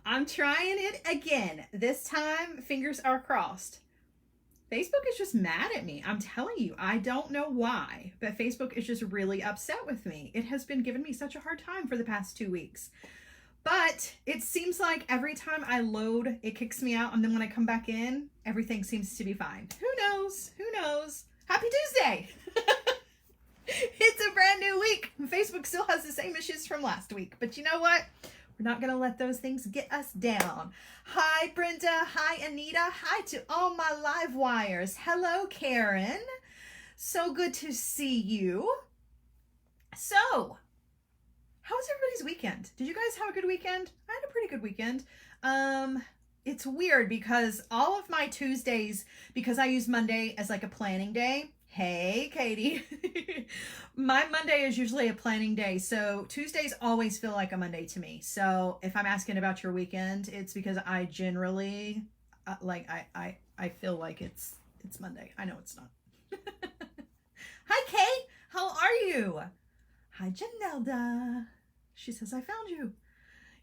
I'm trying it again. This time, fingers are crossed. Facebook is just mad at me. I'm telling you, I don't know why, but Facebook is just really upset with me. It has been giving me such a hard time for the past 2 weeks. But it seems like every time I load, it kicks me out. And then when I come back in, everything seems to be fine. Who knows? Who knows? Happy Tuesday. It's a brand new week. Facebook still has the same issues from last week. But you know what? We're not going to let those things get us down. Hi, Brenda. Hi, Anita. Hi to all my live wires. Hello, Karen. So good to see you. So, how was everybody's weekend? Did you guys have a good weekend? I had a pretty good weekend. It's weird because all of my Tuesdays, because I use Monday as like a planning day. Hey, Katie. My Monday is usually a planning day. So Tuesdays always feel like a Monday to me. So if I'm asking about your weekend, it's because I generally I feel like it's Monday. I know it's not. Hi, Kate. How are you? Hi, Janelda. She says, I found you.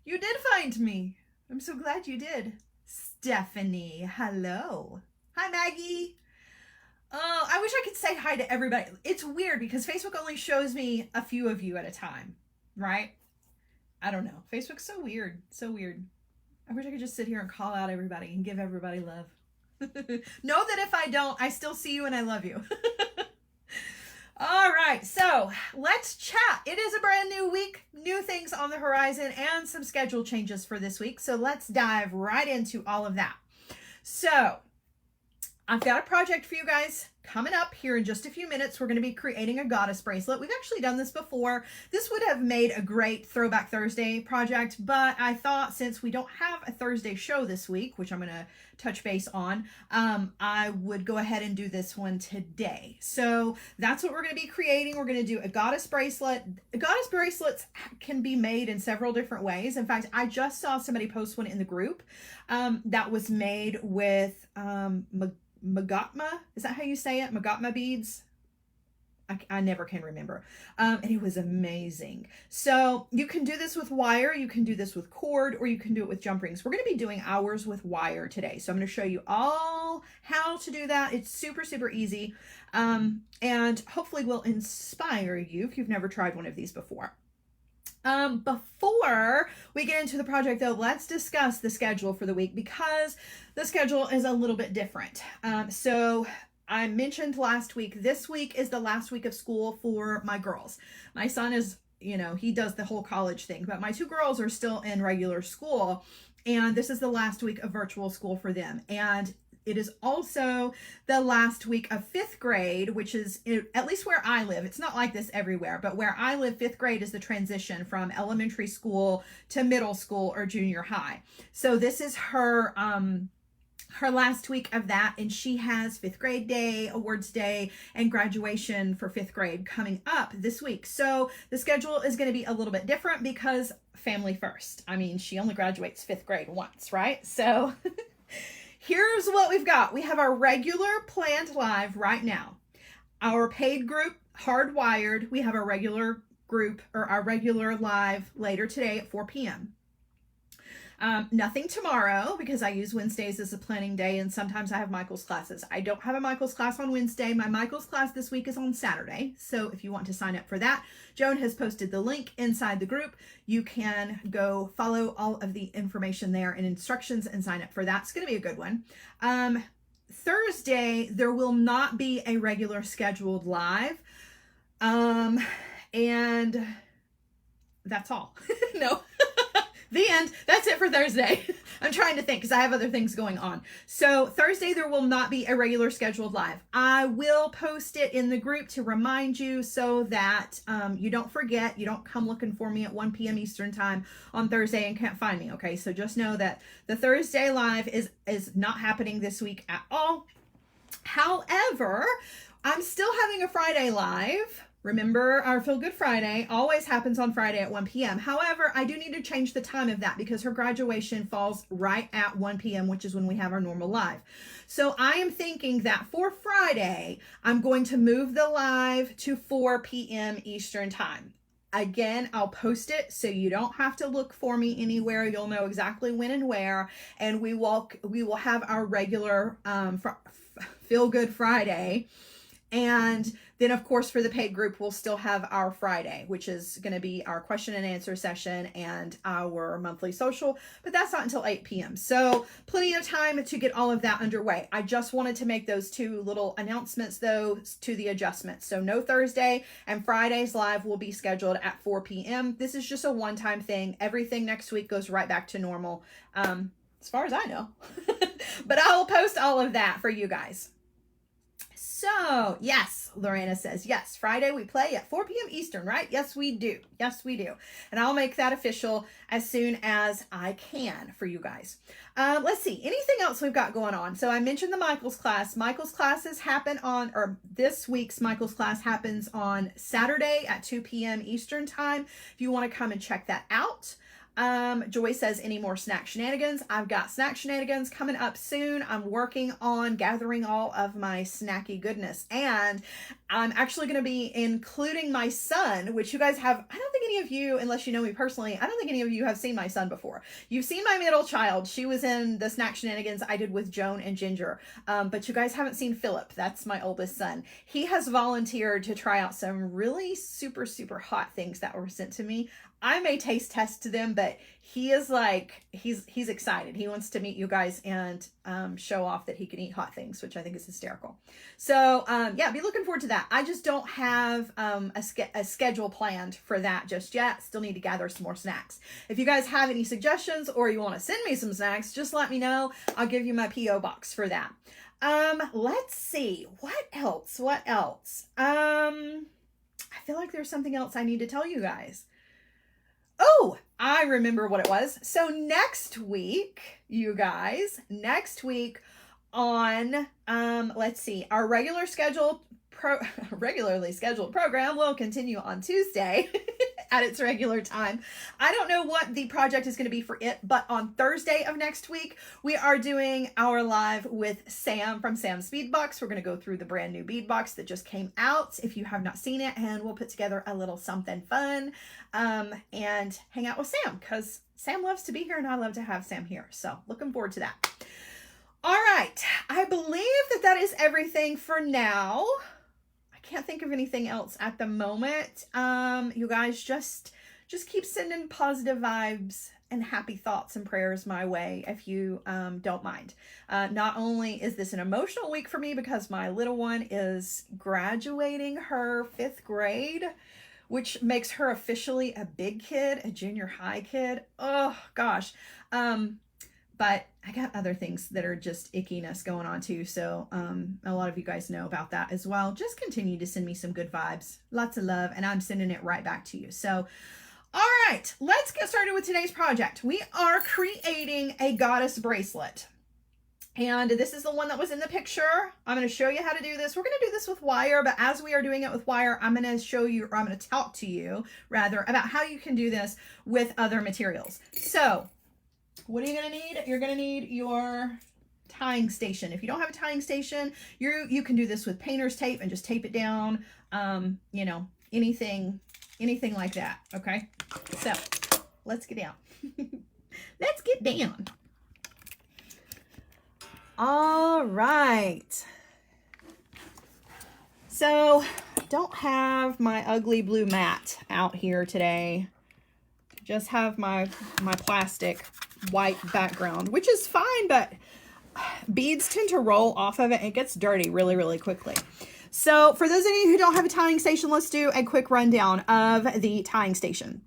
You did find me. I'm so glad you did. Stephanie, hello. Hi, Maggie. Oh, I wish I could say hi to everybody. It's weird because Facebook only shows me a few of you at a time, right? I don't know. Facebook's so weird. So weird. I wish I could just sit here and call out everybody and give everybody love. Know that if I don't, I still see you and I love you. All right, so let's chat. It is a brand new week, new things on the horizon, and some schedule changes for this week. So let's dive right into all of that. So I've got a project for you guys coming up here in just a few minutes. We're going to be creating a goddess bracelet. We've actually done this before. This would have made a great Throwback Thursday project, but I thought since we don't have a Thursday show this week, which I'm going to touch base on, I would go ahead and do this one today. So that's what we're going to be creating. We're going to do a goddess bracelet. Goddess bracelets can be made in several different ways. In fact, I just saw somebody post one in the group that was made with Magatma, is that how you say it? Magatma beads? I never can remember. And it was amazing. So you can do this with wire, you can do this with cord, or you can do it with jump rings. We're going to be doing ours with wire today. So I'm going to show you all how to do that. It's super, super easy. And hopefully will inspire you if you've never tried one of these before. Before we get into the project though, let's discuss the schedule for the week because the schedule is a little bit different. So I mentioned last week, this week is the last week of school for my girls. My son is, he does the whole college thing, but my two girls are still in regular school and this is the last week of virtual school for them. And it is also the last week of 5th grade, which is, at least where I live, it's not like this everywhere, but where I live, 5th grade is the transition from elementary school to middle school or junior high. So this is her last week of that, and she has 5th grade day, awards day, and graduation for 5th grade coming up this week. So the schedule is going to be a little bit different because family first. I mean, she only graduates 5th grade once, right? So here's what we've got. We have our regular planned live right now. Our paid group, Hardwired, we have our regular group or our regular live later today at 4 p.m. Nothing tomorrow because I use Wednesdays as a planning day and sometimes I have Michael's classes. I don't have a Michael's class on Wednesday. My Michael's class this week is on Saturday. So if you want to sign up for that, Joan has posted the link inside the group. You can go follow all of the information there and instructions and sign up for that. It's going to be a good one. Thursday, there will not be a regular scheduled live. And that's all. No. The end. That's it for Thursday. I'm trying to think because I have other things going on. So Thursday, there will not be a regular scheduled live. I will post it in the group to remind you so that you don't forget. You don't come looking for me at 1 p.m. Eastern time on Thursday and can't find me. Okay. So just know that the Thursday live is not happening this week at all. However, I'm still having a Friday live. Remember, our Feel Good Friday always happens on Friday at 1 p.m. However, I do need to change the time of that because her graduation falls right at 1 p.m., which is when we have our normal live. So I am thinking that for Friday, I'm going to move the live to 4 p.m. Eastern time. Again, I'll post it so you don't have to look for me anywhere. You'll know exactly when and where. And we will have our regular Feel Good Friday. And then, of course, for the paid group, we'll still have our Friday, which is going to be our question and answer session and our monthly social, but that's not until 8 p.m. So plenty of time to get all of that underway. I just wanted to make those two little announcements, though, to the adjustments. So no Thursday, and Friday's live will be scheduled at 4 p.m. This is just a one-time thing. Everything next week goes right back to normal, as far as I know. But I'll post all of that for you guys. So, yes, Lorena says, yes, Friday we play at 4 p.m. Eastern, right? Yes, we do. Yes, we do. And I'll make that official as soon as I can for you guys. Let's see, anything else we've got going on? So I mentioned the Michael's class. Michael's classes happen on, or this week's Michael's class happens on Saturday at 2 p.m. Eastern time. If you want to come and check that out. Joy says, any more snack shenanigans? I've got snack shenanigans coming up soon. I'm working on gathering all of my snacky goodness, and I'm actually going to be including my son, which you guys have, I don't think any of you, unless you know me personally, I don't think any of you have seen my son before. You've seen my middle child. She was in the snack shenanigans I did with Joan and Ginger. But you guys haven't seen Philip. That's my oldest son. He has volunteered to try out some really super, super hot things that were sent to me. I may taste test them, but he is like, he's excited. He wants to meet you guys and show off that he can eat hot things, which I think is hysterical. So yeah, be looking forward to that. I just don't have a schedule planned for that just yet. Still need to gather some more snacks. If you guys have any suggestions or you want to send me some snacks, just let me know. I'll give you my P.O. box for that. Let's see. What else? I feel like there's something else I need to tell you guys. Oh, I remember what it was. So next week, you guys, on, let's see, our regularly scheduled program will continue on Tuesday at its regular time. I don't know what the project is going to be for it, but on Thursday of next week, we are doing our live with Sam from Sam's Bead Box. We're going to go through the brand new bead box that just came out, if you have not seen it, and we'll put together a little something fun and hang out with Sam, because Sam loves to be here and I love to have Sam here. So looking forward to that. All right. I believe that is everything for now. Can't think of anything else at the moment. You guys just keep sending positive vibes and happy thoughts and prayers my way if you don't mind. Not only is this an emotional week for me because my little one is graduating her 5th grade, which makes her officially a big kid, a junior high kid. Oh gosh. But I got other things that are just ickiness going on too. So a lot of you guys know about that as well. Just continue to send me some good vibes. Lots of love. And I'm sending it right back to you. So, all right, let's get started with today's project. We are creating a goddess bracelet. And this is the one that was in the picture. I'm going to show you how to do this. We're going to do this with wire, but as we are doing it with wire, I'm going to show you, or I'm going to talk to you rather, about how you can do this with other materials. So, what are you going to need? You're going to need your tying station. If you don't have a tying station, you can do this with painter's tape and just tape it down. You know, anything like that. Okay. So let's get down. Let's get down. All right. So don't have my ugly blue mat out here today. Just have my plastic white background, which is fine, but beads tend to roll off of it. It gets dirty really, really quickly. So for those of you who don't have a tying station, let's do a quick rundown of the tying station.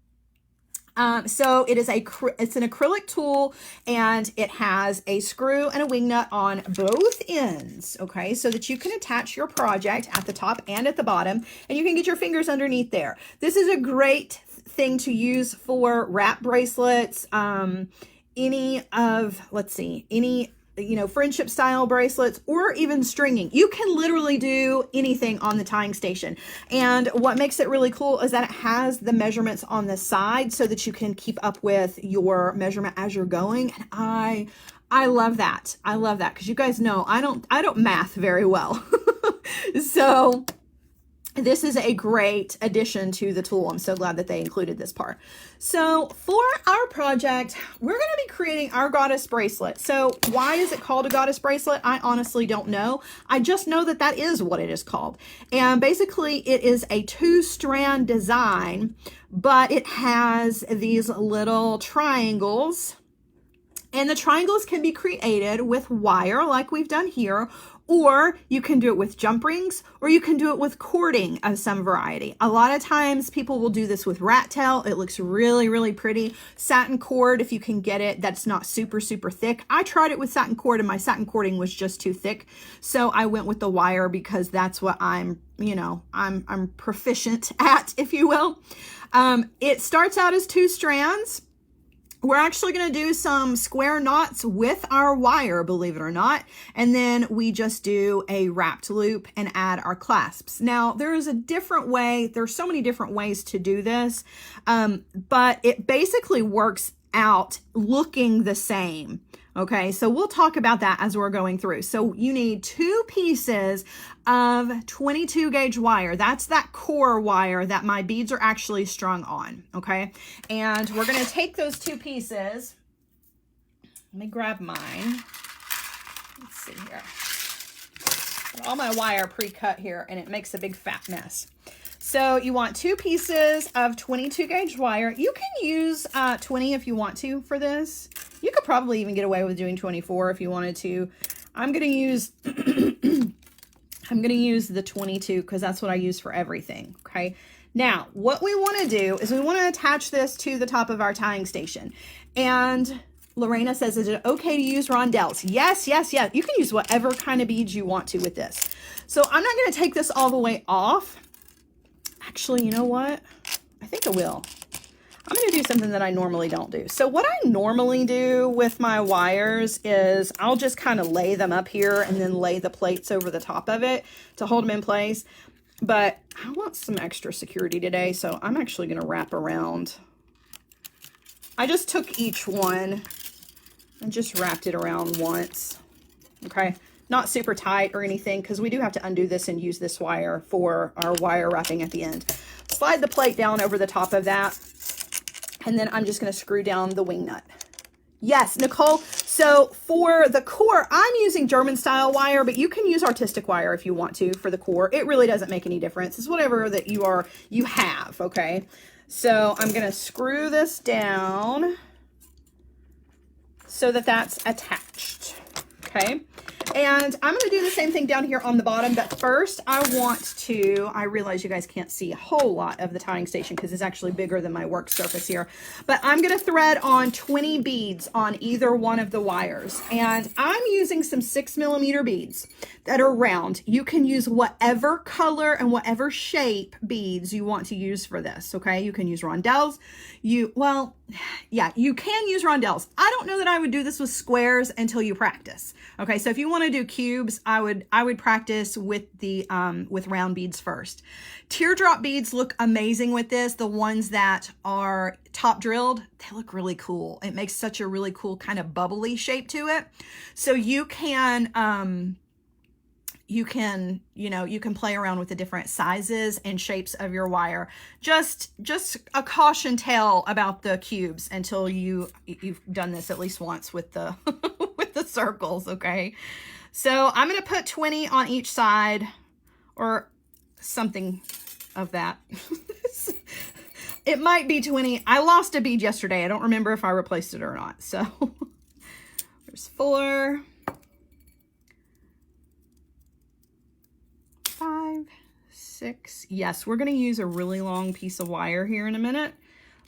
So it's an acrylic tool, and it has a screw and a wing nut on both ends, okay, so that you can attach your project at the top and at the bottom, and you can get your fingers underneath there. This is a great thing to use for wrap bracelets, any friendship style bracelets, or even stringing. You can literally do anything on the tying station. And what makes it really cool is that it has the measurements on the side so that you can keep up with your measurement as you're going. And I love that. I love that because you guys know I don't math very well. So this is a great addition to the tool. I'm so glad that they included this part. So for our project, we're going to be creating our goddess bracelet. So why is it called a goddess bracelet? I honestly don't know. I just know that that is what it is called. And basically it is a 2-strand design, but it has these little triangles. And the triangles can be created with wire like we've done here, or you can do it with jump rings, or you can do it with cording of some variety. A lot of times people will do this with rat tail. It looks really, really pretty. Satin cord, if you can get it, that's not super, super thick. I tried it with satin cord and my satin cording was just too thick. So I went with the wire because that's what I'm proficient at, if you will. It starts out as 2 strands. We're actually going to do some square knots with our wire, believe it or not. And then we just do a wrapped loop and add our clasps. Now, there is a different way. There's so many different ways to do this, but it basically works out looking the same. Okay, so we'll talk about that as we're going through. So you need 2 pieces of 22 gauge wire. That's that core wire that my beads are actually strung on, okay? And we're gonna take those 2 pieces. Let me grab mine. Let's see here. Got all my wire pre-cut here and it makes a big fat mess. So you want 2 pieces of 22 gauge wire. You can use 20 if you want to for this. You could probably even get away with doing 24 if you wanted to. I'm going to use I'm going to use the 22 because that's what I use for everything. Okay. Now, what we want to do is we want to attach this to the top of our tying station. And Lorena says, is it okay to use rondelles? Yes, yes, yes. You can use whatever kind of beads you want to with this. So I'm not going to take this all the way off. Actually, you know what? I think I will. I'm going to do something that I normally don't do. So what I normally do with my wires is I'll just kind of lay them up here and then lay the plates over the top of it to hold them in place. But I want some extra security today, so I'm actually going to wrap around. I just took each one and just wrapped it around once. Okay. Not super tight or anything because we do have to undo this and use this wire for our wire wrapping at the end. Slide the plate down over the top of that. And then I'm just going to screw down the wing nut. Yes, Nicole. So for the core, I'm using German style wire, but you can use artistic wire if you want to for the core. It really doesn't make any difference. It's whatever that you have. Okay. So I'm going to screw this down so that that's attached. Okay. And I'm going to do the same thing down here on the bottom, but first I realize you guys can't see a whole lot of the tying station because it's actually bigger than my work surface here, but I'm going to thread on 20 beads on either one of the wires. And I'm using some 6mm beads that are round. You can use whatever color and whatever shape beads you want to use for this. Okay. You can use rondelles. You can use rondelles. I don't know that I would do this with squares until you practice. Okay. So if you want to do cubes, I would practice with the with round beads first. Teardrop beads look amazing with this. The ones that are top drilled, they look really cool. It makes such a really cool kind of bubbly shape to it. So you can play around with the different sizes and shapes of your wire. Just a caution tale about the cubes until you've done this at least once with the with the circles. Okay. So I'm going to put 20 on each side or something of that. It might be 20. I lost a bead yesterday. I don't remember if I replaced it or not. So there's 4, 5, 6. Yes, we're going to use a really long piece of wire here in a minute,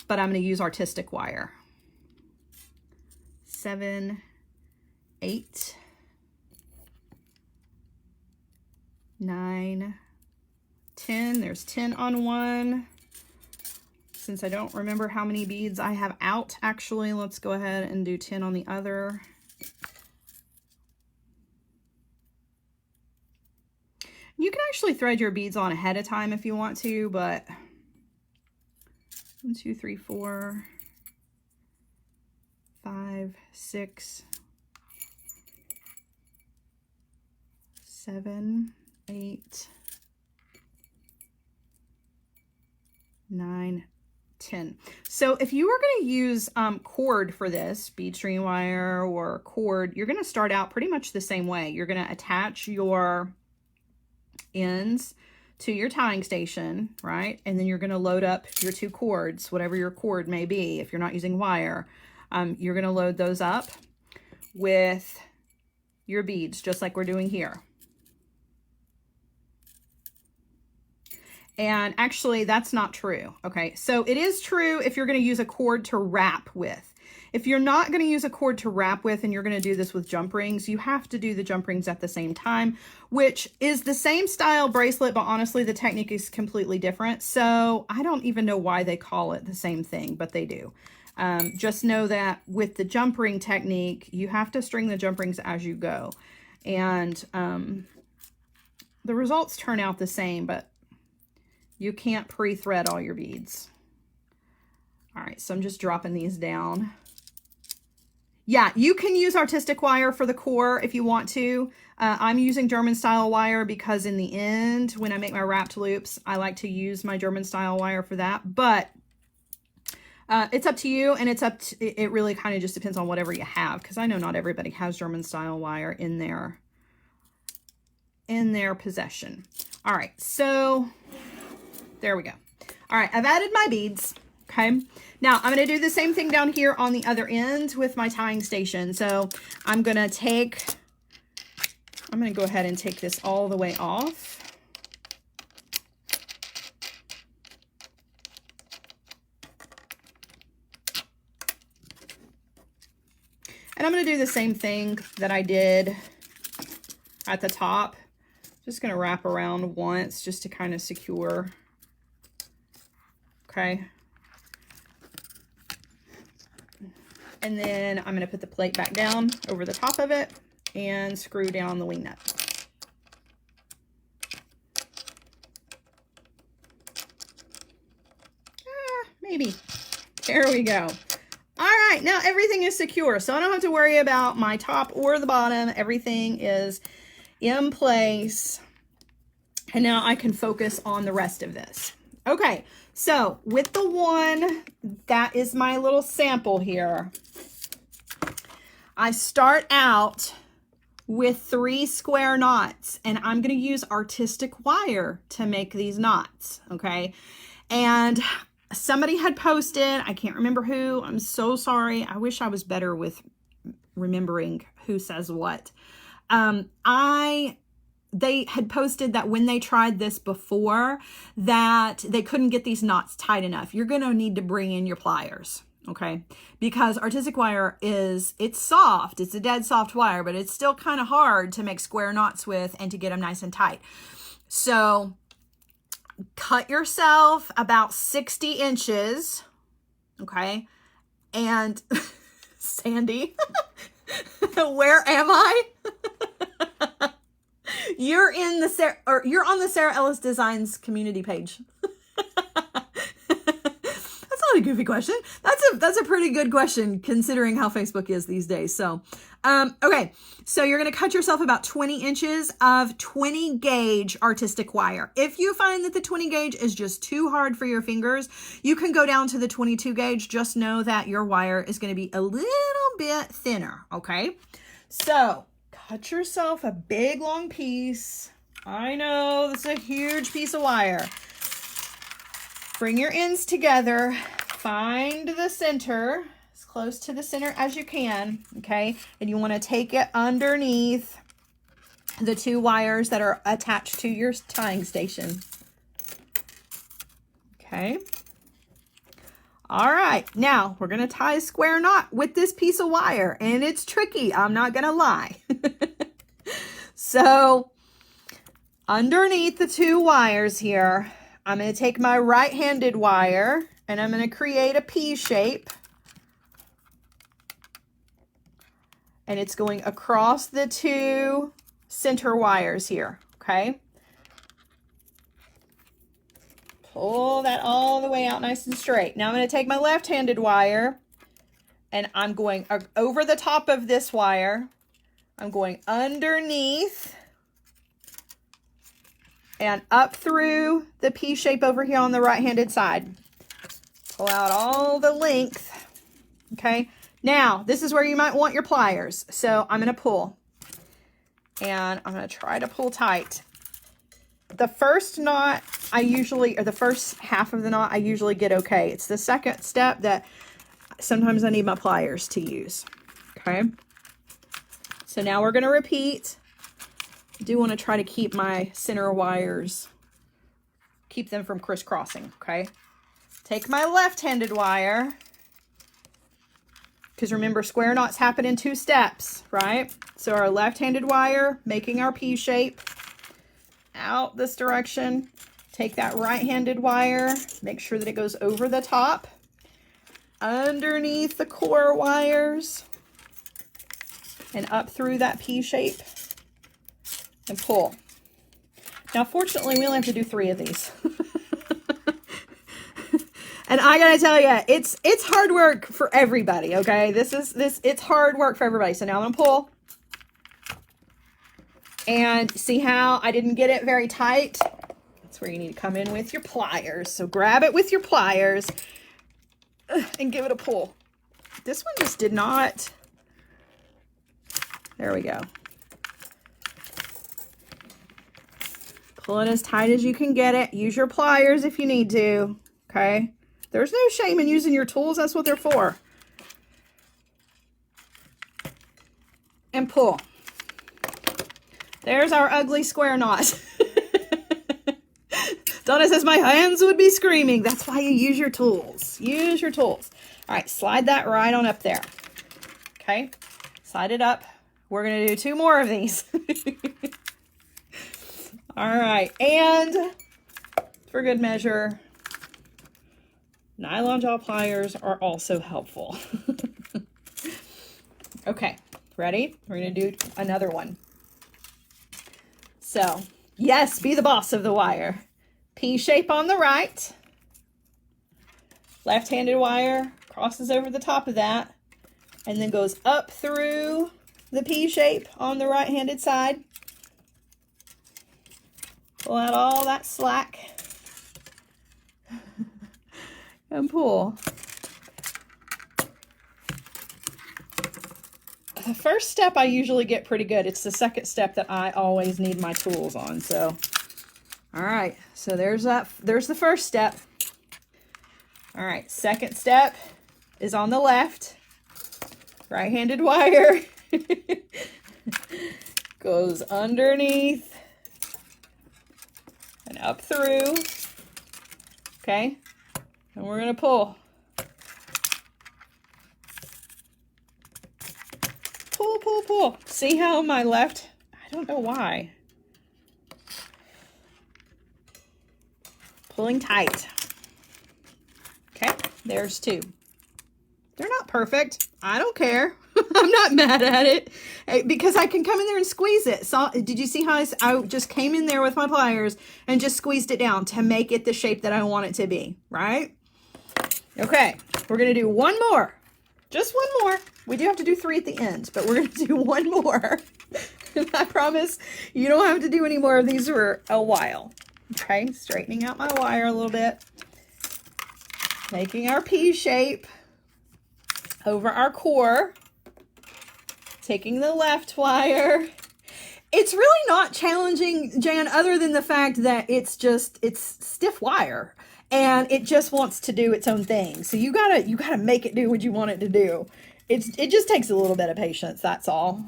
but I'm going to use artistic wire. 7, 8, 9, 10. There's 10 on one. Since I don't remember how many beads I have out, actually, let's go ahead and do 10 on the other. You can actually thread your beads on ahead of time if you want to, but 1, 2, 3, 4, 5, 6, 7, 8, 9, 10. So if you were going to use cord for this, bead string wire or cord, you're going to start out pretty much the same way. You're going to attach your ends to your tying station, right? And then you're going to load up your 2 cords, whatever your cord may be. If you're not using wire, you're going to load those up with your beads, just like we're doing here. And actually, that's not true. Okay, so it is true if you're going to use a cord to wrap with. If you're not going to use a cord to wrap with and you're going to do this with jump rings, you have to do the jump rings at the same time, which is the same style bracelet, but honestly, the technique is completely different. So I don't even know why they call it the same thing, but they do. Just know that with the jump ring technique, you have to string the jump rings as you go. And the results turn out the same, but you can't pre-thread all your beads. All right, so I'm just dropping these down. Yeah, you can use artistic wire for the core if you want to. I'm using German style wire because in the end, when I make my wrapped loops, I like to use my German style wire for that. But it's up to you, and it really kind of just depends on whatever you have, because I know not everybody has German style wire in their possession. All right, so there we go. All right, I've added my beads. Okay, now I'm going to do the same thing down here on the other end with my tying station. So I'm going to go ahead and take this all the way off. And I'm going to do the same thing that I did at the top. Just going to wrap around once just to kind of secure. Okay. And then I'm going to put the plate back down over the top of it and screw down the wing nut. Maybe. There we go. All right, now everything is secure, so I don't have to worry about my top or the bottom. Everything is in place. And now I can focus on the rest of this. Okay, so with the one, that is my little sample here. I start out with 3 square knots, and I'm going to use artistic wire to make these knots, okay? And somebody had posted, I can't remember who, I'm so sorry. I wish I was better with remembering who says what. They had posted that when they tried this before, that they couldn't get these knots tight enough. You're going to need to bring in your pliers, okay? Because artistic wire it's soft. It's a dead soft wire, but it's still kind of hard to make square knots with and to get them nice and tight. So cut yourself about 60 inches, okay? And Sandy, where am I? You're on the Sara Ellis Designs community page. That's not a goofy question. That's a pretty good question considering how Facebook is these days. So, okay. So you're going to cut yourself about 20 inches of 20 gauge artistic wire. If you find that the 20 gauge is just too hard for your fingers, you can go down to the 22 gauge. Just know that your wire is going to be a little bit thinner. Okay. So cut yourself a big long piece. I know this is a huge piece of wire. Bring your ends together. Find the center, as close to the center as you can, okay? And you want to take it underneath the 2 wires that are attached to your tying station. Okay. All right, now we're going to tie a square knot with this piece of wire, and it's tricky, I'm not going to lie. So underneath the 2 wires here, I'm going to take my right-handed wire and I'm going to create a P shape. And it's going across the 2 center wires here, okay? Pull that all the way out nice and straight. Now I'm going to take my left-handed wire and I'm going over the top of this wire. I'm going underneath and up through the P shape over here on the right-handed side. Pull out all the length. Okay. Now, this is where you might want your pliers. So I'm going to pull. And I'm going to try to pull tight. The first knot, the first half of the knot, I usually get okay. It's the second step that sometimes I need my pliers to use. Okay. So now we're going to repeat. I do want to try to keep my center wires, keep them from crisscrossing. Okay. Take my left-handed wire. Because remember, square knots happen in 2 steps, right? So our left-handed wire, making our P shape out this direction. Take that right-handed wire, make sure that it goes over the top, underneath the core wires, and up through that P shape, and pull. Now, fortunately, we only have to do 3 of these. And I gotta tell you, it's hard work for everybody, okay? It's hard work for everybody. So now I'm gonna pull. And see how I didn't get it very tight? That's where you need to come in with your pliers. So grab it with your pliers and give it a pull. This one just did not. There we go. Pull it as tight as you can get it. Use your pliers if you need to, okay? There's no shame in using your tools. That's what they're for. And pull. There's our ugly square knot. Donna says, my hands would be screaming. That's why you use your tools. Use your tools. All right, slide that right on up there. Okay, slide it up. We're going to do 2 more of these. All right, and for good measure, nylon jaw pliers are also helpful. Okay, ready? We're going to do another one. So, yes, be the boss of the wire. P shape on the right. Left-handed wire crosses over the top of that and then goes up through the P shape on the right-handed side. Pull out all that slack and pull. The first step I usually get pretty good. It's the second step that I always need my tools on. So, all right. So there's the first step. All right. Second step is on the left. Right-handed wire goes underneath and up through. Okay. And we're going to pull. Pull, pull, pull. See how my left, I don't know why. Pulling tight. Okay, there's 2. They're not perfect. I don't care. I'm not mad at it because I can come in there and squeeze it. So, did you see how I just came in there with my pliers and just squeezed it down to make it the shape that I want it to be, right? Okay, we're going to do 1 more. Just 1 more. We do have to do 3 at the end, but we're going to do 1 more. I promise you don't have to do any more of these for a while. Okay, straightening out my wire a little bit. Making our P shape over our core. Taking the left wire. It's really not challenging, Jan, other than the fact that it's stiff wire. And it just wants to do its own thing. So you gotta make it do what you want it to do. It just takes a little bit of patience, that's all.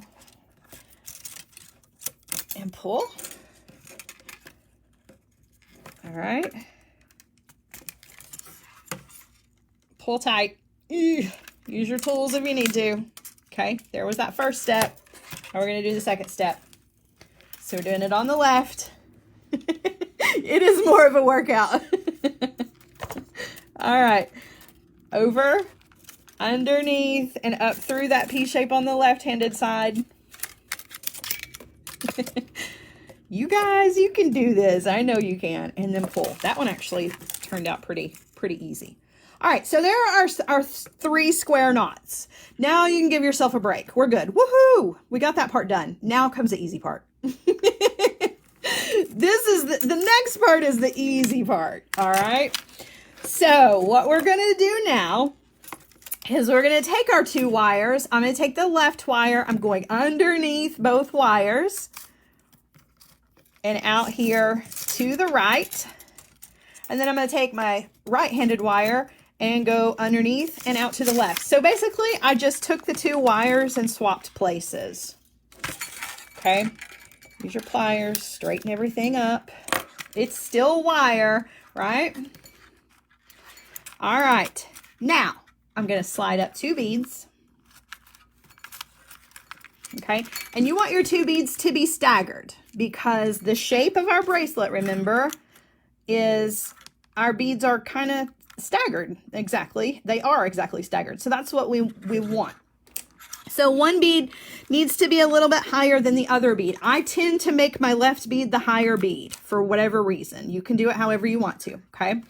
And pull. All right. Pull tight. Use your tools if you need to. Okay, there was that first step. Now we're gonna do the second step. So we're doing it on the left. It is more of a workout. All right, over, underneath, and up through that P shape on the left-handed side. You guys, you can do this. I know you can. And then pull. That one actually turned out pretty easy. All right, so there are our 3 square knots. Now you can give yourself a break. We're good. Woohoo! We got that part done. Now comes the easy part. This is the next part is the easy part. All right. So what we're going to do now is we're going to take our 2 wires. I'm going to take the left wire. I'm going underneath both wires and out here to the right. And then I'm going to take my right-handed wire and go underneath and out to the left. So basically, I just took the 2 wires and swapped places. Okay. Use your pliers, straighten everything up. It's still wire, right? All right. Now, I'm going to slide up 2 beads. Okay. And you want your 2 beads to be staggered because the shape of our bracelet, remember, is our beads are kind of staggered. Exactly. They are exactly staggered. So that's what we want. So one bead needs to be a little bit higher than the other bead. I tend to make my left bead the higher bead for whatever reason. You can do it however you want to, okay?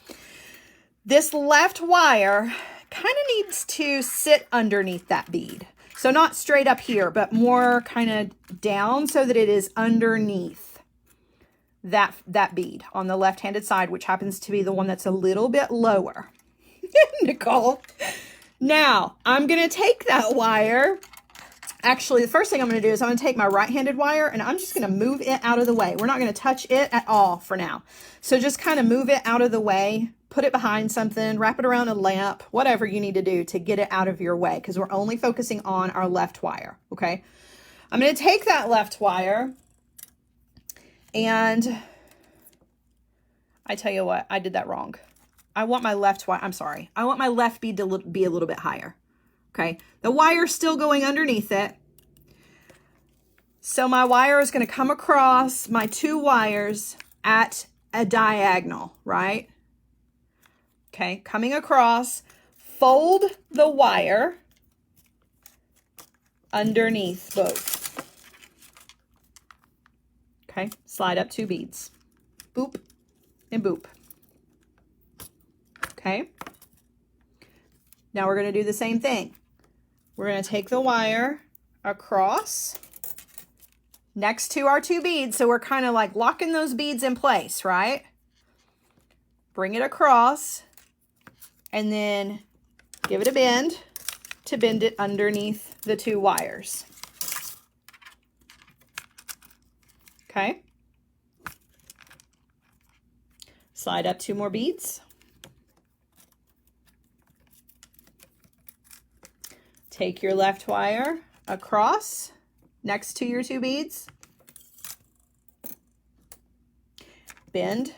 This left wire kind of needs to sit underneath that bead. So not straight up here, but more kind of down so that it is underneath that bead on the left-handed side, which happens to be the one that's a little bit lower. Nicole. Now, I'm going to take that wire. Actually, the first thing I'm going to do is I'm going to take my right-handed wire and I'm just going to move it out of the way. We're not going to touch it at all for now. So just kind of move it out of the way, put it behind something, wrap it around a lamp, whatever you need to do to get it out of your way because we're only focusing on our left wire, okay? I'm going to take that left wire and I tell you what, I did that wrong. I want my left wire, I'm sorry. I want my left bead to be a little bit higher. Okay, the wire's still going underneath it. So my wire is going to come across my 2 wires at a diagonal, right? Okay, coming across, fold the wire underneath both. Okay, slide up 2 beads. Boop and boop. Okay. Now we're going to do the same thing. We're going to take the wire across next to our 2 beads. So we're kind of like locking those beads in place, right? Bring it across and then give it a bend to bend it underneath the 2 wires. Okay. Slide up 2 more beads. Take your left wire across next to your 2 beads. Bend.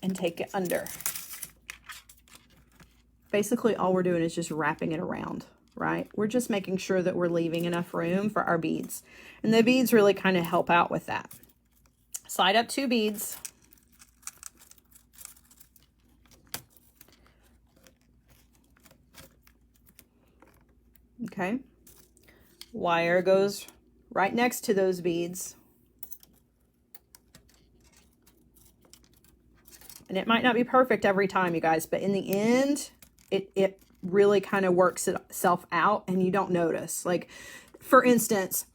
And take it under. Basically, all we're doing is just wrapping it around, right? We're just making sure that we're leaving enough room for our beads. And the beads really kind of help out with that. Slide up 2 beads. Okay, wire goes right next to those beads. And it might not be perfect every time, you guys, but in the end, it really kind of works itself out and you don't notice. Like, for instance,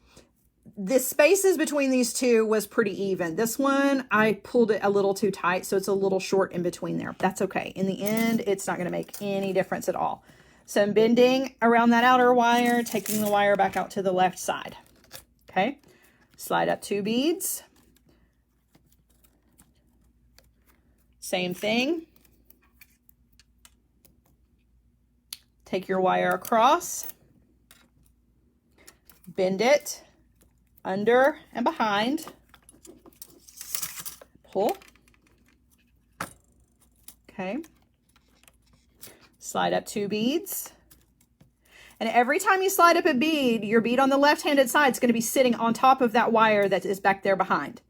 the spaces between these 2 was pretty even. This one, I pulled it a little too tight, so it's a little short in between there. That's okay. In the end, it's not going to make any difference at all. So I'm bending around that outer wire, taking the wire back out to the left side. Okay, slide up 2 beads. Same thing. Take your wire across, bend it under and behind, pull. Okay. Slide up 2 beads. And every time you slide up a bead, your bead on the left-handed side is going to be sitting on top of that wire that is back there behind.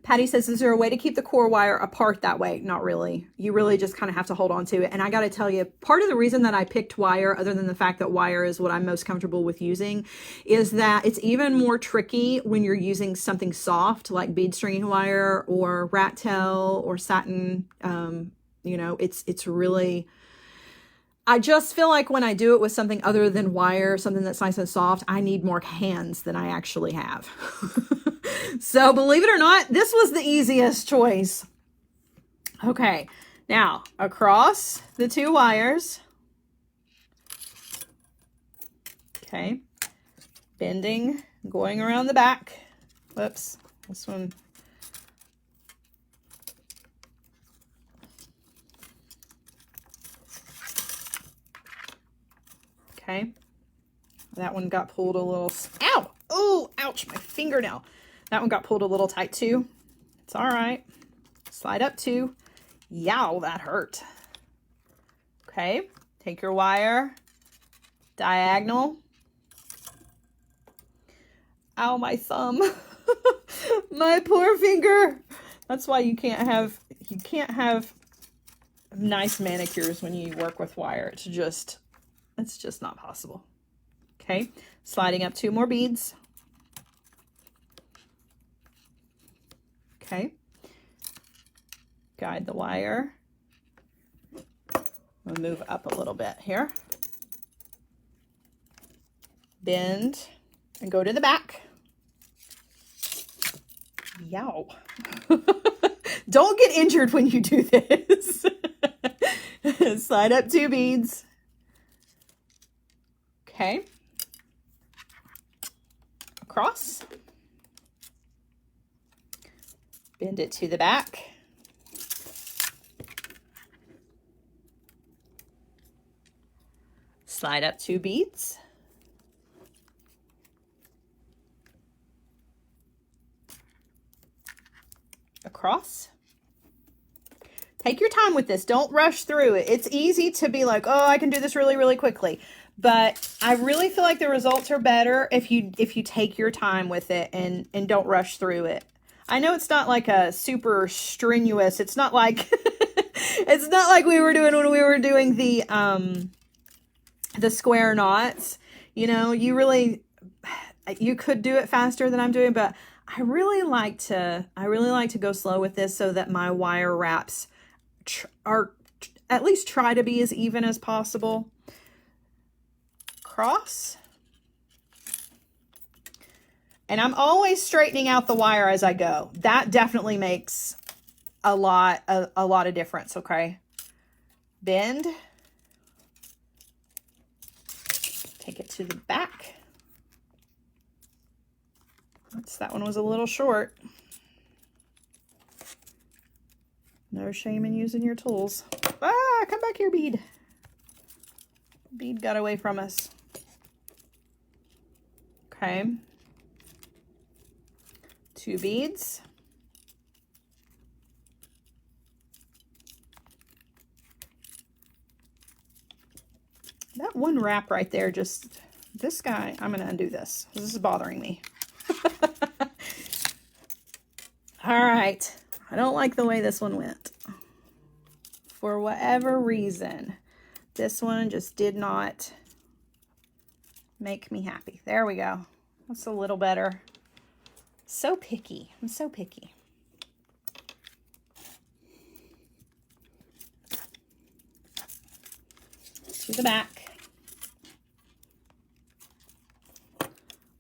Patty says, is there a way to keep the core wire apart that way? Not really. You really just kind of have to hold on to it. And I got to tell you, part of the reason that I picked wire, other than the fact that wire is what I'm most comfortable with using, is that it's even more tricky when you're using something soft like bead stringing wire or rat tail or satin. You know, it's really, I just feel like when I do it with something other than wire, something that's nice and soft, I need more hands than I actually have. So believe it or not, this was the easiest choice. Okay, now across the 2 wires. Okay, bending, going around the back. Whoops, this one. Okay, that one got pulled a little, ow, oh, ouch, my fingernail. That one got pulled a little tight too. It's all right. Slide up 2. Yow, that hurt. Okay, take your wire, diagonal. Ow, my thumb. My poor finger. That's why you can't have nice manicures when you work with wire. It's just not possible. Okay, sliding up 2 more beads. Okay, guide the wire. We'll move up a little bit here. Bend and go to the back. Yow. Don't get injured when you do this. Slide up 2 beads. Okay. Across. Bend it to the back. Slide up 2 beads. Across. Take your time with this. Don't rush through it. It's easy to be like, oh, I can do this really, really quickly. But I really feel like the results are better if you take your time with it and don't rush through it. I know it's not like a super strenuous, it's not like it's not like we were doing when we were doing the square knots. You know, you could do it faster than I'm doing, but I really like to go slow with this so that my wire wraps are at least try to be as even as possible. Cross. And I'm always straightening out the wire as I go. That definitely makes a lot of difference, okay? Bend. Take it to the back. Oops, that one was a little short. No shame in using your tools. Ah, come back here, bead. Bead got away from us. Okay. 2 beads. That one wrap right there, just this guy, I'm going to undo this. This is bothering me. All right. I don't like the way this one went. For whatever reason, this one just did not make me happy. There we go. That's a little better. So picky. I'm so picky. To the back.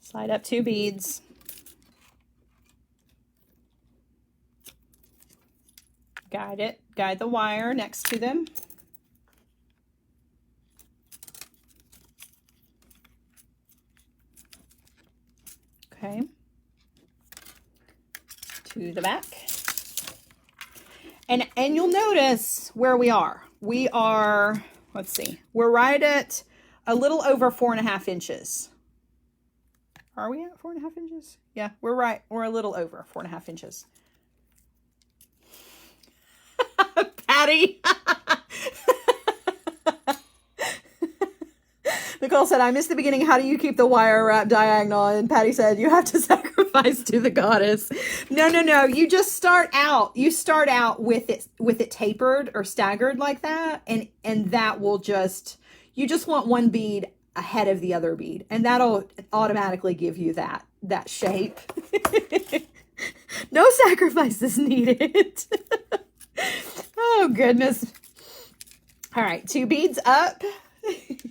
Slide up 2 beads. Guide it. Guide the wire next to them. Okay. To the back. And you'll notice where we are. We are, let's see, we're right at a little over 4.5 inches. Are we at 4.5 inches? Yeah, we're right. We're a little over 4.5 inches. Patty. Nicole said, I missed the beginning. How do you keep the wire wrap diagonal? And Patty said, you have to sacrifice to the goddess. No. You just start out. You start out with it tapered or staggered like that. And that will just, you just want one bead ahead of the other bead. And that'll automatically give you that shape. No sacrifice is needed. Oh, goodness. All right, 2 beads up.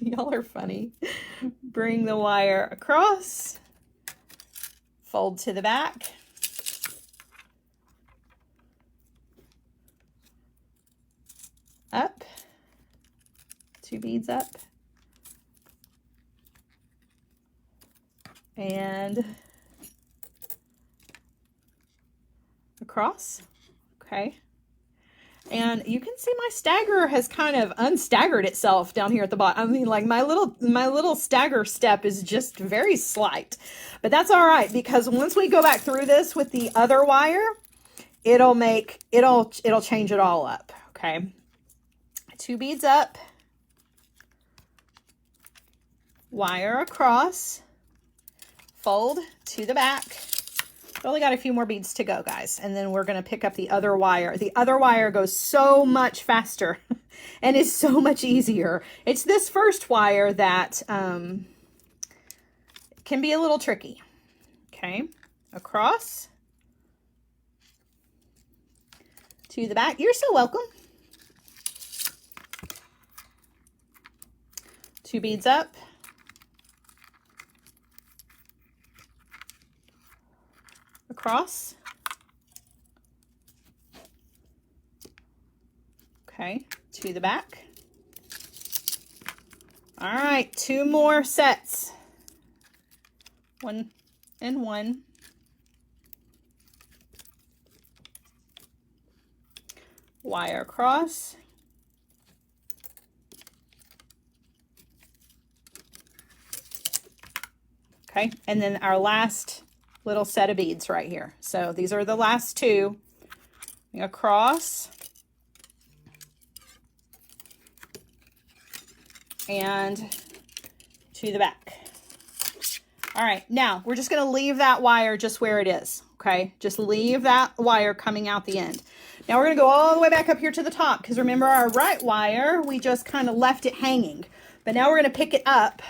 Y'all are funny. Bring the wire across, fold to the back. Up, 2 beads up. And across, okay. And you can see my stagger has kind of unstaggered itself down here at the bottom. I mean, like my little stagger step is just very slight, but that's all right, because once we go back through this with the other wire, it'll change it all up. Okay. 2 beads up, wire across, fold to the back. We only got a few more beads to go, guys, and then we're going to pick up the other wire. The other wire goes so much faster and is so much easier. It's this first wire that can be a little tricky. Okay, across to the back. You're so welcome. 2 beads up. Across. Okay, to the back. All right, 2 more sets. 1 and 1. Wire across. Okay, and then our last little set of beads right here. So these are the last 2. Across and to the back. All right, now we're just going to leave that wire just where it is. Okay, just leave that wire coming out the end. Now we're going to go all the way back up here to the top, because remember our right wire, we just kind of left it hanging. But now we're going to pick it up.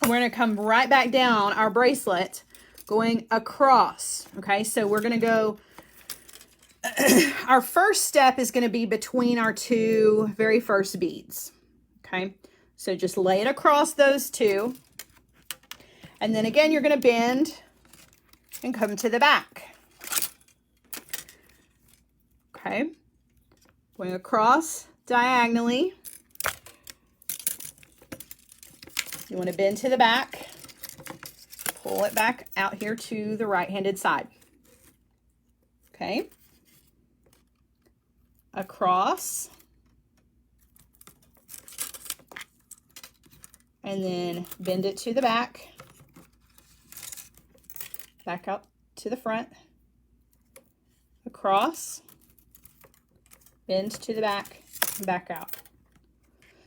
We're going to come right back down our bracelet, going across. Okay, so we're going to go, our first step is going to be between our 2 very first beads. Okay, so just lay it across those 2. And then again, you're going to bend and come to the back. Okay, going across diagonally. You want to bend to the back. Pull it back out here to the right-handed side. Okay. Across. And then bend it to the back. Back out to the front. Across. Bend to the back and back out.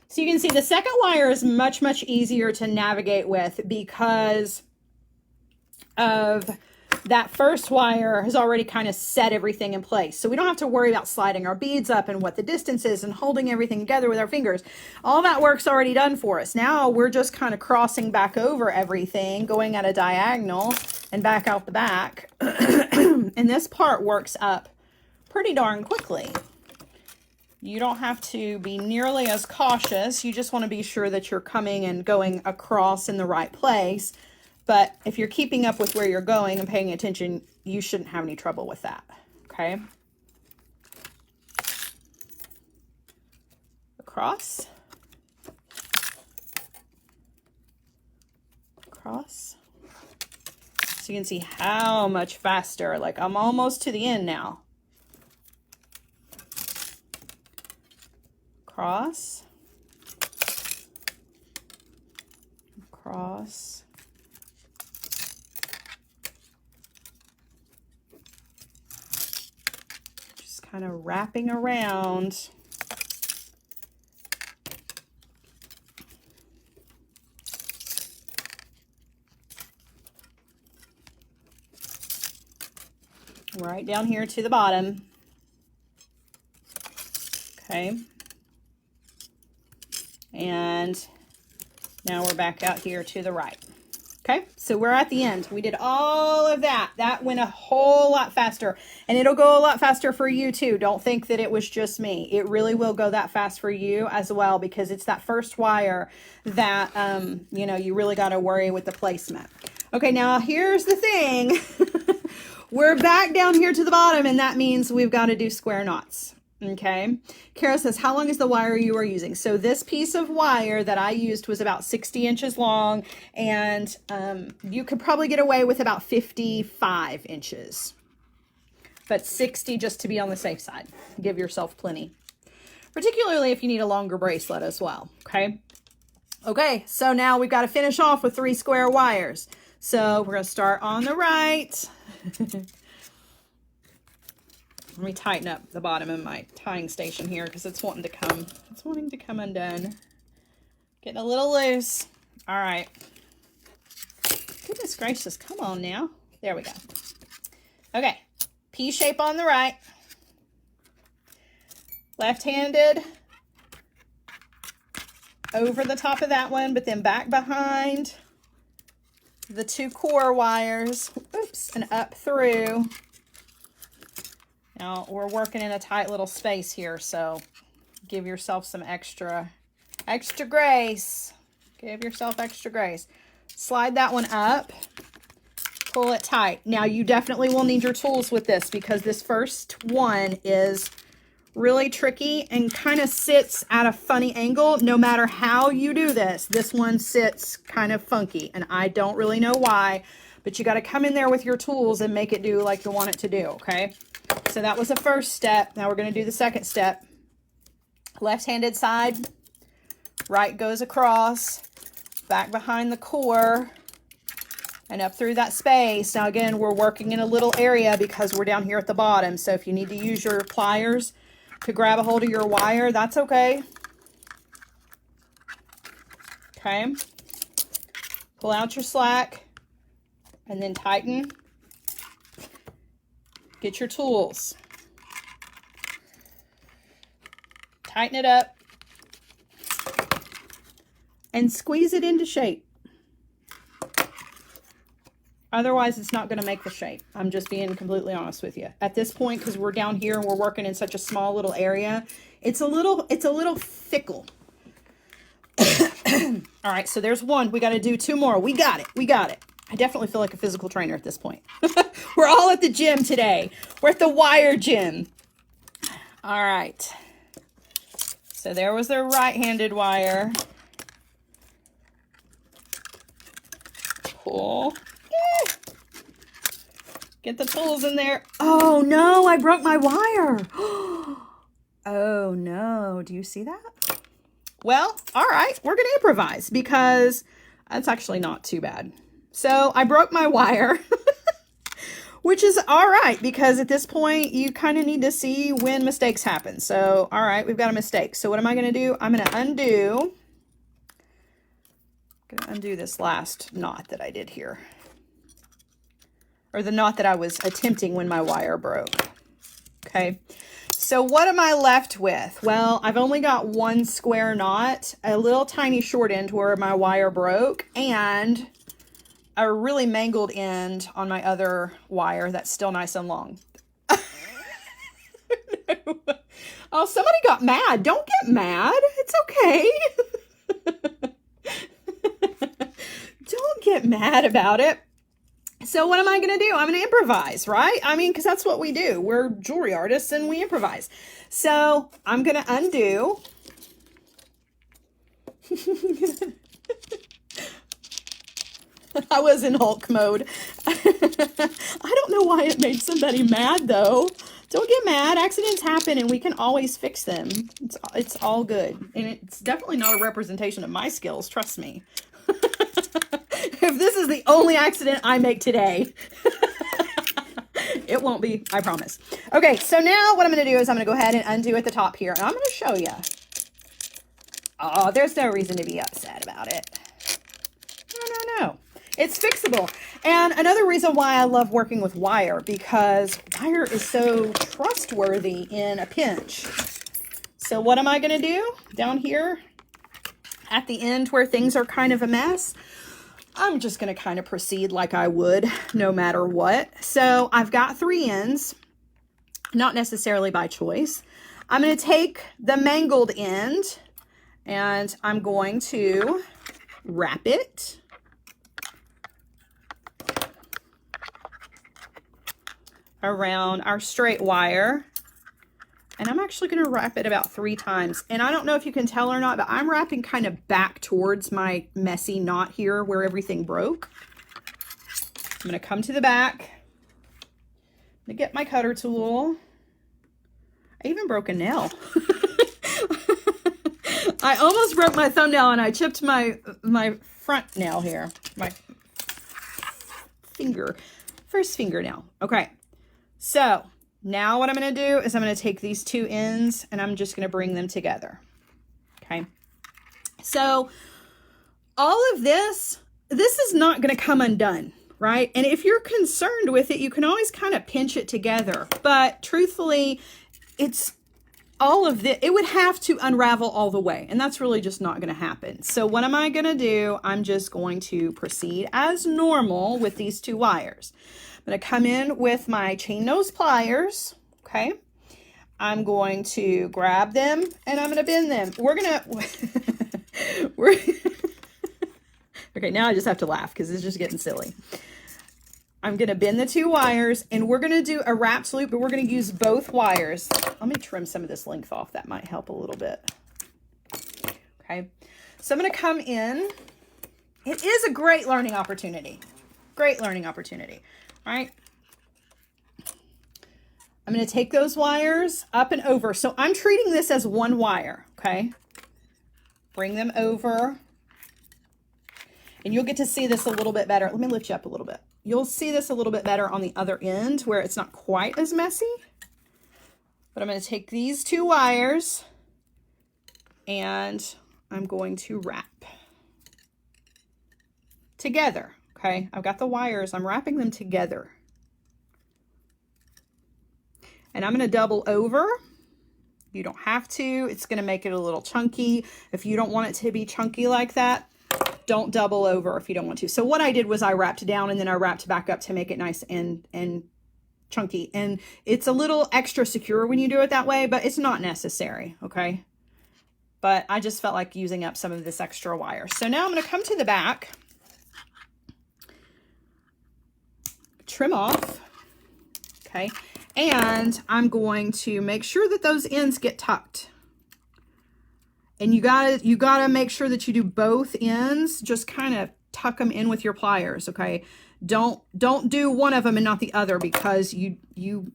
So you can see the second wire is much, much easier to navigate with, because of that first wire has already kind of set everything in place. So we don't have to worry about sliding our beads up and what the distance is and holding everything together with our fingers. All that work's already done for us. Now we're just kind of crossing back over everything, going at a diagonal and back out the back. And this part works up pretty darn quickly. You don't have to be nearly as cautious. You just want to be sure that you're coming and going across in the right place. But if you're keeping up with where you're going and paying attention, you shouldn't have any trouble with that. Okay. Across. Across. So you can see how much faster, like I'm almost to the end now. Across. Across. Just kind of wrapping around. Right down here to the bottom. Okay. And now we're back out here to the right. Okay, so we're at the end. We did all of that. That went a whole lot faster, and it'll go a lot faster for you too. Don't think that it was just me. It really will go that fast for you as well, because it's that first wire that, you know, you really got to worry with the placement. Okay, now here's the thing. We're back down here to the bottom, and that means we've got to do square knots. Okay, Kara says, how long is the wire you are using? So this piece of wire that I used was about 60 inches long, and you could probably get away with about 55 inches, but 60 just to be on the safe side. Give yourself plenty, particularly if you need a longer bracelet as well. Okay, so now we've got to finish off with 3 square wires. So we're going to start on the right. Let me tighten up the bottom of my tying station here because it's wanting to come undone. Getting a little loose. All right. Goodness gracious, come on now. There we go. Okay, P shape on the right. Left-handed over the top of that one, but then back behind the 2 core wires. Oops, and up through. Now, we're working in a tight little space here, so give yourself some extra grace. Give yourself extra grace. Slide that one up. Pull it tight. Now, you definitely will need your tools with this because this first one is really tricky and kind of sits at a funny angle. No matter how you do this, this one sits kind of funky, and I don't really know why, but you got to come in there with your tools and make it do like you want it to do, okay? So that was the first step. Now we're going to do the second step. Left-handed side, right goes across, back behind the core, and up through that space. Now again, we're working in a little area because we're down here at the bottom. So if you need to use your pliers to grab a hold of your wire, that's okay. Okay. Pull out your slack and then tighten. Get your tools. Tighten it up. And squeeze it into shape. Otherwise, it's not going to make the shape. I'm just being completely honest with you. At this point, because we're down here and we're working in such a small little area, it's a little fickle. All right, so there's one. We got to do 2 more. We got it. We got it. I definitely feel like a physical trainer at this point. We're all at the gym today. We're at the wire gym. All right. So there was the right-handed wire. Pull. Get the tools in there. Oh no, I broke my wire. Oh no, do you see that? Well, all right, we're gonna improvise because that's actually not too bad. So I broke my wire, which is all right because at this point you kind of need to see when mistakes happen. So, all right, we've got a mistake. So what am I gonna do? I'm gonna undo this last knot that I did here. Or the knot that I was attempting when my wire broke. Okay, so what am I left with? Well, I've only got 1 square knot, a little tiny short end where my wire broke, and a really mangled end on my other wire that's still nice and long. No. Oh, somebody got mad. Don't get mad. It's okay. Don't get mad about it. So what am I going to do? I'm going to improvise, right? I mean, because that's what we do. We're jewelry artists and we improvise. So I'm going to undo. I was in Hulk mode. I don't know why it made somebody mad, though. Don't get mad. Accidents happen and we can always fix them. It's all good. And it's definitely not a representation of my skills. Trust me. If this is the only accident I make today, it won't be, I promise. Okay, so now what I'm going to do is I'm going to go ahead and undo at the top here. And I'm going to show you. Oh, there's no reason to be upset about it. No. It's fixable. And another reason why I love working with wire, because wire is so trustworthy in a pinch. So what am I going to do down here at the end where things are kind of a mess? I'm just going to kind of proceed like I would no matter what. So I've got 3 ends, not necessarily by choice. I'm going to take the mangled end and I'm going to wrap it around our straight wire. And I'm actually going to wrap it about 3 times. And I don't know if you can tell or not, but I'm wrapping kind of back towards my messy knot here where everything broke. I'm going to come to the back. I'm going to get my cutter tool. I even broke a nail. I almost broke my thumbnail and I chipped my front nail here. My finger. First fingernail. Okay. So now what I'm going to do is I'm going to take these 2 ends and I'm just going to bring them together. Okay. So all of this is not going to come undone, right? And if you're concerned with it, you can always kind of pinch it together. But truthfully, it's all of this, it would have to unravel all the way. And that's really just not going to happen. So what am I going to do? I'm just going to proceed as normal with these 2 wires. I'm going to come in with my chain nose pliers, okay? I'm going to grab them and I'm going to bend them. Okay, now I just have to laugh because it's just getting silly. I'm going to bend the 2 wires and we're going to do a wrapped loop, but we're going to use both wires. Let me trim some of this length off. That might help a little bit. Okay, so I'm going to come in. It is a great learning opportunity. Great learning opportunity. All right. I'm going to take those wires up and over. So I'm treating this as 1 wire. Okay. Bring them over. And you'll get to see this a little bit better. Let me lift you up a little bit. You'll see this a little bit better on the other end where it's not quite as messy. But I'm going to take these 2 wires and I'm going to wrap together. Okay, I've got the wires. I'm wrapping them together. And I'm going to double over. You don't have to. It's going to make it a little chunky. If you don't want it to be chunky like that, don't double over if you don't want to. So what I did was I wrapped down and then I wrapped back up to make it nice and chunky. And it's a little extra secure when you do it that way, but it's not necessary, okay? But I just felt like using up some of this extra wire. So now I'm going to come to the back. Trim off, okay, and I'm going to make sure that those ends get tucked. And you gotta make sure that you do both ends. Just kind of tuck them in with your pliers, okay? Don't do one of them and not the other because you've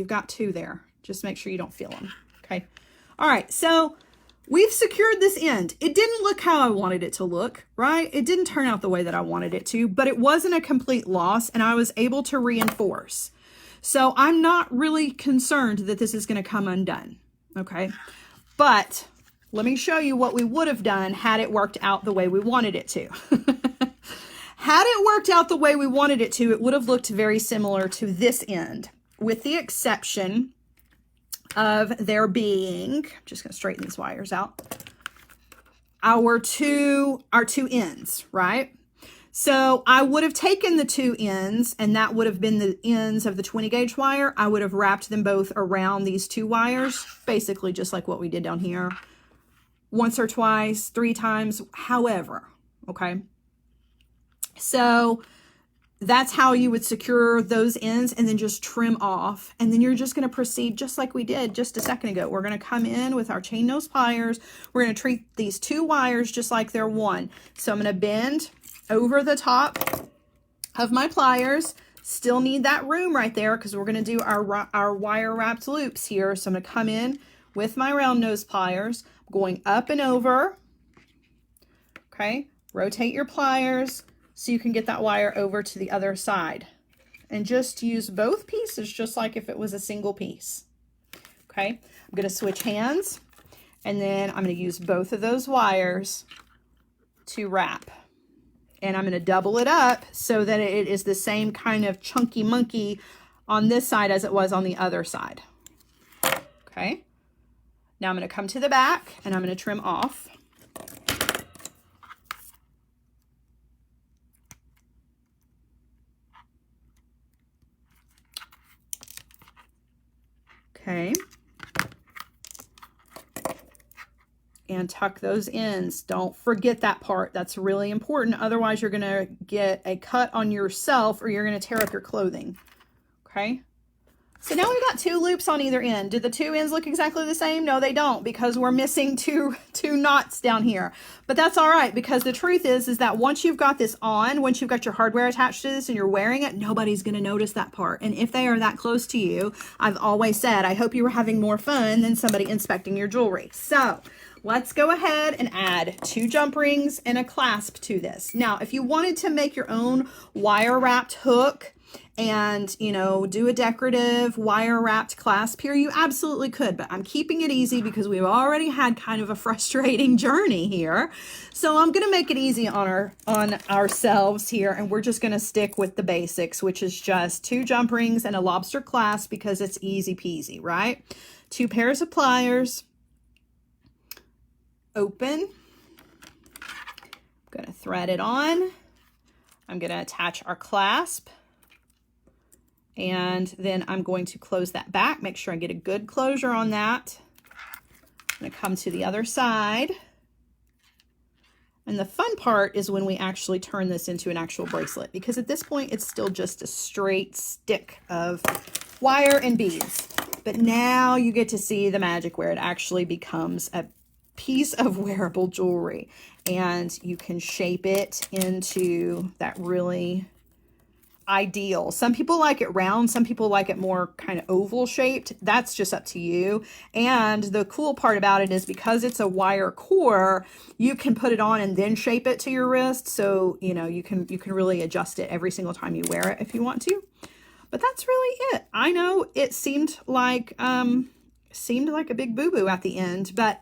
got 2 there. Just make sure you don't feel them, okay? All right, so we've secured this end. It didn't look how I wanted it to look, right? It didn't turn out the way that I wanted it to, but it wasn't a complete loss and I was able to reinforce. So I'm not really concerned that this is going to come undone, okay? But let me show you what we would have done had it worked out the way we wanted it to. Had it worked out the way we wanted it to, it would have looked very similar to this end, with the exception of there being, I'm just going to straighten these wires out, our two ends, right? So I would have taken the 2 ends and that would have been the ends of the 20 gauge wire. I would have wrapped them both around these 2 wires, basically just like what we did down here. Once or twice, 3 times, however, okay? So that's how you would secure those ends and then just trim off. And then you're just going to proceed just like we did just a second ago. We're going to come in with our chain nose pliers. We're going to treat these 2 wires just like they're 1. So I'm going to bend over the top of my pliers. Still need that room right there because we're going to do our wire wrapped loops here. So I'm going to come in with my round nose pliers, going up and over. Okay, rotate your pliers so you can get that wire over to the other side. And just use both pieces just like if it was a single piece. Okay, I'm going to switch hands and then I'm going to use both of those wires to wrap. And I'm going to double it up so that it is the same kind of chunky monkey on this side as it was on the other side. Okay, now I'm going to come to the back and I'm going to trim off. and tuck those ends. Don't forget that part. That's really important. Otherwise, you're going to get a cut on yourself or you're going to tear up your clothing. Okay. So now we've got 2 loops on either end. Do the 2 ends look exactly the same? No, they don't, because we're missing two knots down here. But that's all right, because the truth is that once you've got this on, once you've got your hardware attached to this and you're wearing it, nobody's going to notice that part. And if they are that close to you, I've always said, I hope you were having more fun than somebody inspecting your jewelry. So let's go ahead and add 2 jump rings and a clasp to this. Now, if you wanted to make your own wire wrapped hook, and, you know, do a decorative wire wrapped clasp here, you absolutely could, but I'm keeping it easy because we've already had kind of a frustrating journey here. So I'm going to make it easy on ourselves here, and we're just going to stick with the basics, which is just 2 jump rings and a lobster clasp because it's easy peasy, right? 2 pairs of pliers, open, I'm going to thread it on, I'm going to attach our clasp, and then I'm going to close that back, make sure I get a good closure on that. I'm going to come to the other side. And the fun part is when we actually turn this into an actual bracelet, because at this point it's still just a straight stick of wire and beads. But now you get to see the magic where it actually becomes a piece of wearable jewelry, and you can shape it into that really ideal. Some people like it round, some people like it more kind of oval shaped. That's just up to you. And the cool part about it is because it's a wire core, you can put it on and then shape it to your wrist. So, you know, you can really adjust it every single time you wear it if you want to. But that's really it. I know it seemed like a big boo-boo at the end, but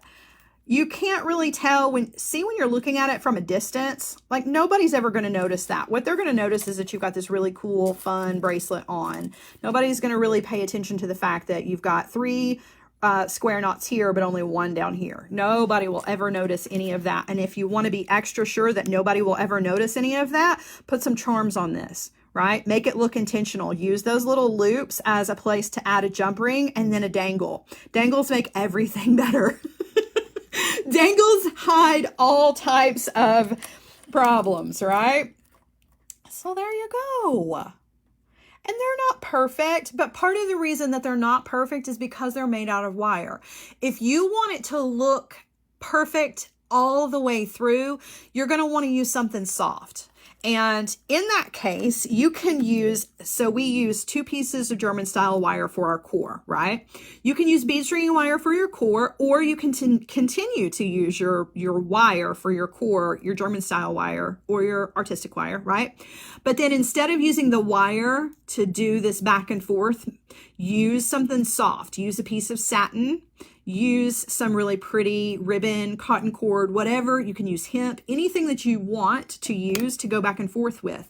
you can't really tell when you're looking at it from a distance, like nobody's ever going to notice that. What they're going to notice is that you've got this really cool, fun bracelet on. Nobody's going to really pay attention to the fact that you've got 3 square knots here, but only 1 down here. Nobody will ever notice any of that. And if you want to be extra sure that nobody will ever notice any of that, put some charms on this, right? Make it look intentional. Use those little loops as a place to add a jump ring and then a dangle. Dangles make everything better. Dangles hide all types of problems, right? So there you go. And they're not perfect, but part of the reason that they're not perfect is because they're made out of wire. If you want it to look perfect all the way through, you're going to want to use something soft. And in that case, you can use, so we use 2 pieces of German style wire for our core, right? You can use bead string wire for your core, or you can continue to use your wire for your core, your German style wire or your artistic wire, right? But then instead of using the wire to do this back and forth, use something soft. Use a piece of satin. Use some really pretty ribbon, cotton cord, whatever. You can use hemp, anything that you want to use to go back and forth with.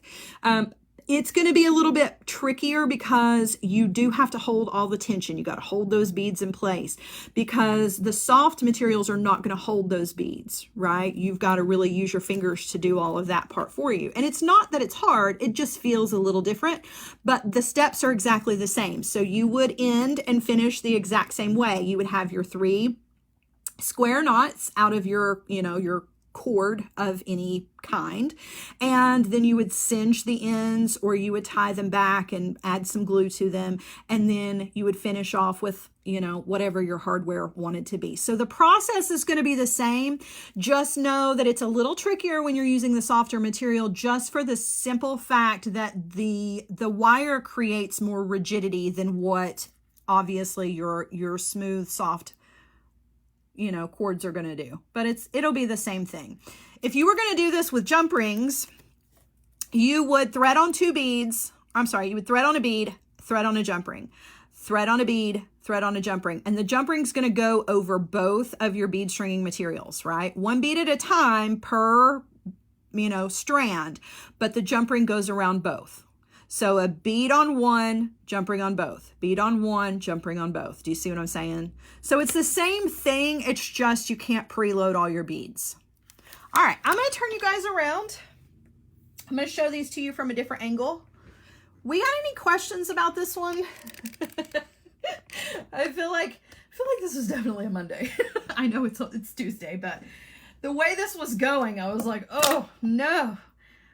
It's going to be a little bit trickier because you do have to hold all the tension. You got to hold those beads in place because the soft materials are not going to hold those beads, right? You've got to really use your fingers to do all of that part for you. And it's not that it's hard. It just feels a little different, but the steps are exactly the same. So you would end and finish the exact same way. You would have your 3 square knots out of your, your cord of any kind, and then you would singe the ends or you would tie them back and add some glue to them, and then you would finish off with whatever your hardware wanted to be. So the process is going to be the same. Just know that it's a little trickier when you're using the softer material, just for the simple fact that the wire creates more rigidity than what obviously your smooth soft cords are going to do, but it'll be the same thing. If you were going to do this with jump rings, you would thread on 2 beads. You would thread on a bead, thread on a jump ring, thread on a bead, thread on a jump ring. And the jump ring's going to go over both of your bead stringing materials, right? 1 bead at a time per, strand, but the jump ring goes around both. So a bead on one, jump ring on both. Bead on one, jump ring on both. Do you see what I'm saying? So it's the same thing. It's just you can't preload all your beads. All right, I'm going to turn you guys around. I'm going to show these to you from a different angle. We got any questions about this one? I feel like I feel like this is definitely a Monday. I know it's Tuesday, but the way this was going, I was like, oh no,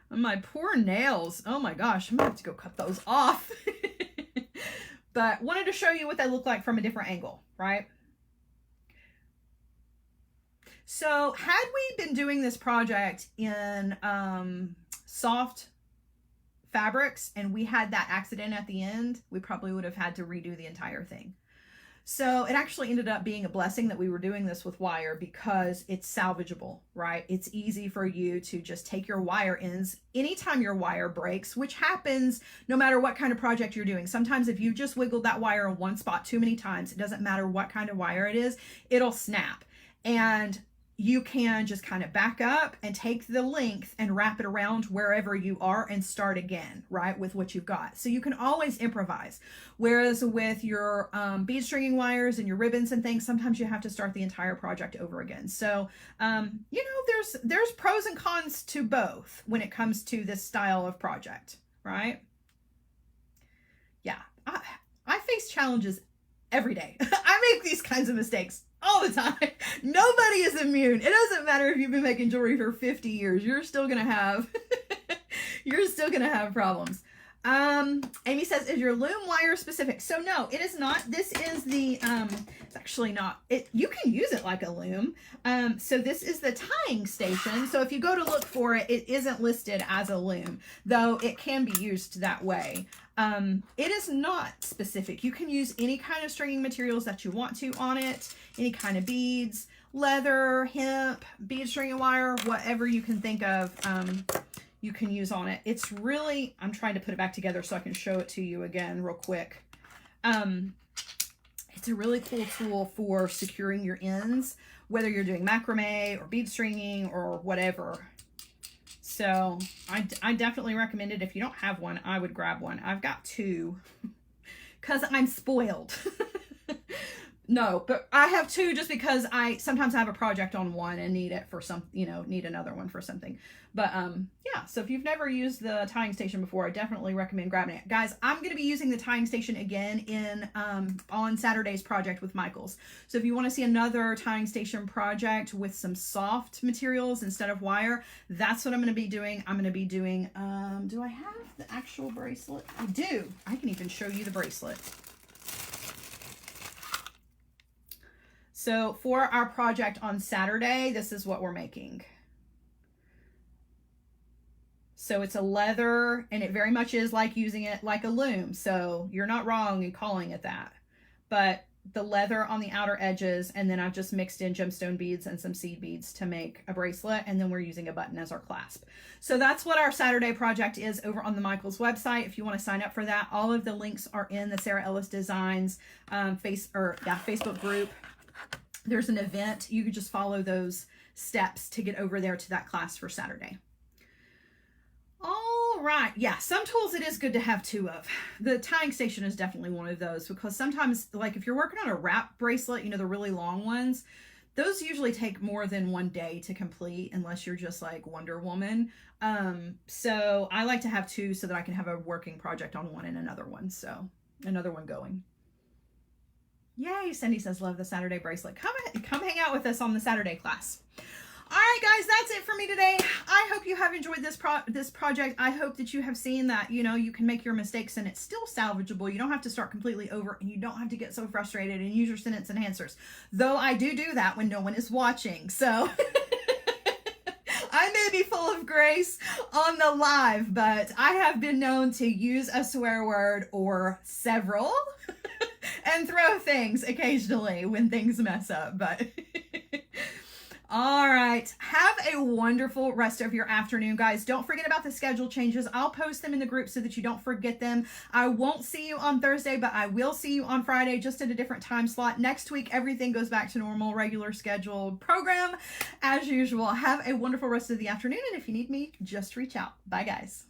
my poor nails. Oh my gosh, I'm gonna have to go cut those off. But wanted to show you what they look like from a different angle, right? So had we been doing this project in soft fabrics and we had that accident at the end, we probably would have had to redo the entire thing. So it actually ended up being a blessing that we were doing this with wire because it's salvageable, right? It's easy for you to just take your wire ends anytime your wire breaks, which happens no matter what kind of project you're doing. Sometimes if you just wiggled that wire in one spot too many times, it doesn't matter what kind of wire it is, it'll snap. And you can just kind of back up and take the length and wrap it around wherever you are and start again, right, with what you've got. So you can always improvise. Whereas with your bead stringing wires and your ribbons and things, sometimes you have to start the entire project over again. So, you know, there's pros and cons to both when it comes to this style of project, right? Yeah, I face challenges every day. I make these kinds of mistakes all the time. Nobody is immune. It doesn't matter if you've been making jewelry for 50 years. You're still gonna have problems. Amy says, is your loom wire specific? So no, it is not. This is the it's actually not. You can use it like a loom. So this is the tying station. So if you go to look for it, it isn't listed as a loom, though it can be used that way. It is not specific. You can use any kind of stringing materials that you want to on it, any kind of beads, leather, hemp, bead stringing wire, whatever you can think of, you can use on it. It's really, I'm trying to put it back together so I can show it to you again real quick. It's a really cool tool for securing your ends, whether you're doing macrame or bead stringing or whatever. So I definitely recommend it. If you don't have one, I would grab one. I've got two because I'm spoiled. No, but I have two just because sometimes I have a project on one and need it for some, you know, need another one for something. But yeah, so if you've never used the tying station before, I definitely recommend grabbing it. Guys, I'm going to be using the tying station again in on Saturday's project with Michaels. So if you want to see another tying station project with some soft materials instead of wire, that's what I'm going to be doing. I'm going to be doing, do I have the actual bracelet? I do. I can even show you the bracelet. So for our project on Saturday, this is what we're making. So it's a leather, and it very much is like using it like a loom. So you're not wrong in calling it that. But the leather on the outer edges, and then I've just mixed in gemstone beads and some seed beads to make a bracelet, and then we're using a button as our clasp. So that's what our Saturday project is over on the Michaels website. If you want to sign up for that, all of the links are in the Sara Ellis Designs Facebook group. There's an event. You could just follow those steps to get over there to that class for Saturday. All right. Yeah, some tools it is good to have two of. The tying station is definitely one of those because sometimes, like if you're working on a wrap bracelet, you know, the really long ones, those usually take more than one day to complete unless you're just like Wonder Woman. So I like to have two so that I can have a working project on one and another one. So another one going. Yay, Cindy says, love the Saturday bracelet. Come hang out with us on the Saturday class. All right, guys, that's it for me today. I hope you have enjoyed this project. I hope that you have seen that, you know, you can make your mistakes and it's still salvageable. You don't have to start completely over, and you don't have to get so frustrated and use your sentence enhancers. Though I do that when no one is watching. So I may be full of grace on the live, but I have been known to use a swear word or several and throw things occasionally when things mess up, but all right. Have a wonderful rest of your afternoon, guys. Don't forget about the schedule changes. I'll post them in the group so that you don't forget them. I won't see you on Thursday, but I will see you on Friday, just at a different time slot. Next week, everything goes back to normal, regular scheduled program as usual. Have a wonderful rest of the afternoon, and if you need me, just reach out. Bye, guys.